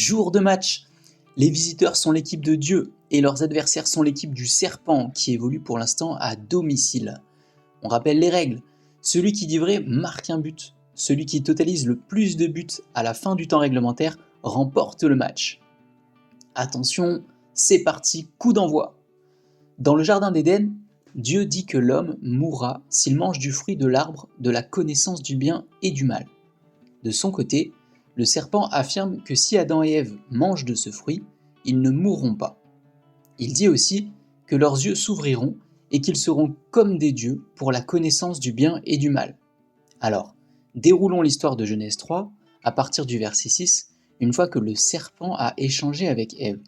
Jour de match. Les visiteurs sont l'équipe de Dieu et leurs adversaires sont l'équipe du serpent qui évolue pour l'instant à domicile. On rappelle les règles. Celui qui dit vrai marque un but. Celui qui totalise le plus de buts à la fin du temps réglementaire remporte le match. Attention, c'est parti, coup d'envoi. Dans le jardin d'Éden, Dieu dit que l'homme mourra s'il mange du fruit de l'arbre de la connaissance du bien et du mal. De son côté, le serpent affirme que si Adam et Ève mangent de ce fruit, ils ne mourront pas. Il dit aussi que leurs yeux s'ouvriront et qu'ils seront comme des dieux pour la connaissance du bien et du mal. Alors, déroulons l'histoire de Genèse 3 à partir du verset 6, une fois que le serpent a échangé avec Ève.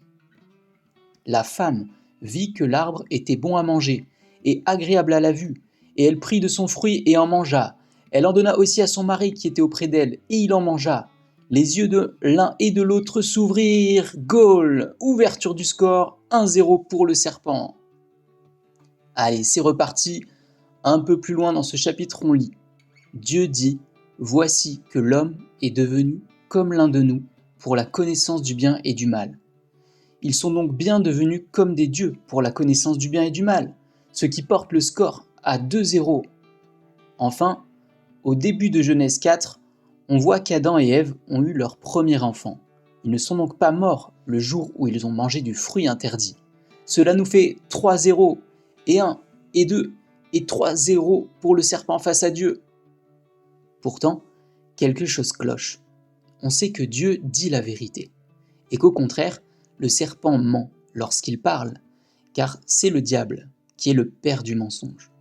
La femme vit que l'arbre était bon à manger et agréable à la vue, et elle prit de son fruit et en mangea. Elle en donna aussi à son mari qui était auprès d'elle, et il en mangea. Les yeux de l'un et de l'autre s'ouvrirent. Goal! Ouverture du score, 1-0 pour le serpent. Allez, c'est reparti. Un peu plus loin dans ce chapitre, on lit. Dieu dit, voici que l'homme est devenu comme l'un de nous pour la connaissance du bien et du mal. Ils sont donc bien devenus comme des dieux pour la connaissance du bien et du mal, ce qui porte le score à 2-0. Enfin, au début de Genèse 4, on voit qu'Adam et Ève ont eu leur premier enfant. Ils ne sont donc pas morts le jour où ils ont mangé du fruit interdit. Cela nous fait 3-0, et 1, et 2, et 3-0 pour le serpent face à Dieu. Pourtant, quelque chose cloche. On sait que Dieu dit la vérité, et qu'au contraire, le serpent ment lorsqu'il parle, car c'est le diable qui est le père du mensonge.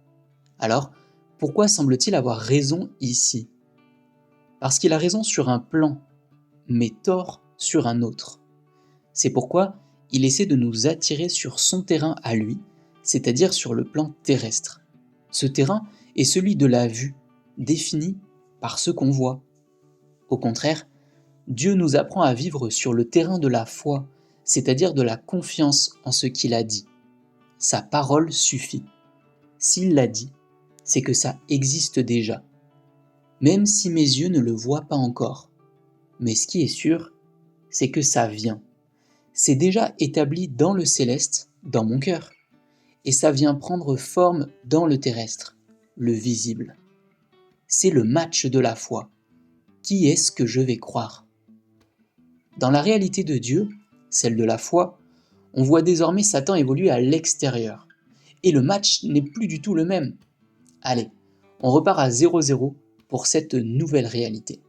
Alors, pourquoi semble-t-il avoir raison ici ? Parce qu'il a raison sur un plan, mais tort sur un autre. C'est pourquoi il essaie de nous attirer sur son terrain à lui, c'est-à-dire sur le plan terrestre. Ce terrain est celui de la vue, défini par ce qu'on voit. Au contraire, Dieu nous apprend à vivre sur le terrain de la foi, c'est-à-dire de la confiance en ce qu'il a dit. Sa parole suffit. S'il l'a dit, c'est que ça existe déjà. Même si mes yeux ne le voient pas encore. Mais ce qui est sûr, c'est que ça vient. C'est déjà établi dans le céleste, dans mon cœur. Et ça vient prendre forme dans le terrestre, le visible. C'est le match de la foi. Qui est-ce que je vais croire ? Dans la réalité de Dieu, celle de la foi, on voit désormais Satan évoluer à l'extérieur. Et le match n'est plus du tout le même. Allez, on repart à 0-0 pour cette nouvelle réalité.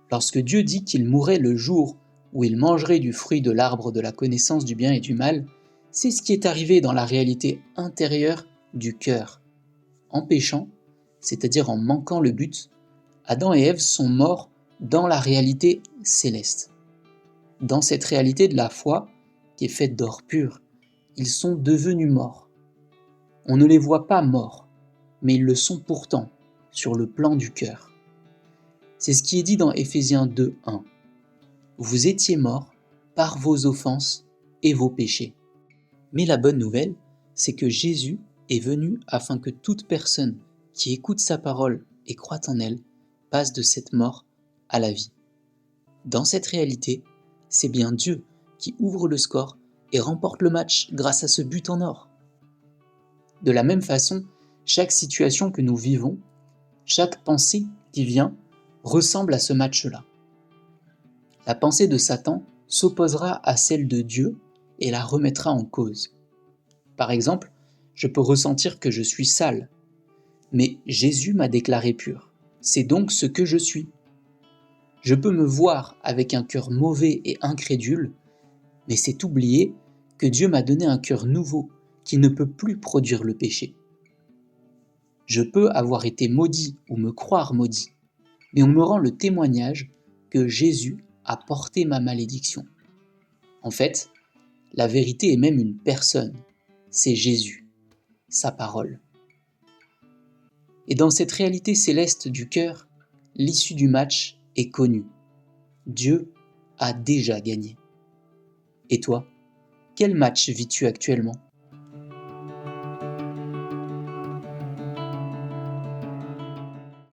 Lorsque Dieu dit qu'il mourrait le jour où il mangerait du fruit de l'arbre de la connaissance du bien et du mal, c'est ce qui est arrivé dans la réalité intérieure du cœur. En péchant, c'est-à-dire en manquant le but, Adam et Ève sont morts dans la réalité céleste. Dans cette réalité de la foi, qui est faite d'or pur, ils sont devenus morts. On ne les voit pas morts, mais ils le sont pourtant sur le plan du cœur. C'est ce qui est dit dans Éphésiens 2:1. Vous étiez morts par vos offenses et vos péchés. Mais la bonne nouvelle, c'est que Jésus est venu afin que toute personne qui écoute sa parole et croit en elle passe de cette mort à la vie. Dans cette réalité, c'est bien Dieu qui ouvre le score et remporte le match grâce à ce but en or. De la même façon, chaque situation que nous vivons, chaque pensée qui vient, ressemble à ce match-là. La pensée de Satan s'opposera à celle de Dieu et la remettra en cause. Par exemple, je peux ressentir que je suis sale, mais Jésus m'a déclaré pur. C'est donc ce que je suis. Je peux me voir avec un cœur mauvais et incrédule, mais c'est oublier que Dieu m'a donné un cœur nouveau qui ne peut plus produire le péché. Je peux avoir été maudit ou me croire maudit, mais on me rend le témoignage que Jésus a porté ma malédiction. En fait, la vérité est même une personne, c'est Jésus, sa parole. Et dans cette réalité céleste du cœur, l'issue du match est connue. Dieu a déjà gagné. Et toi, quel match vis-tu actuellement ?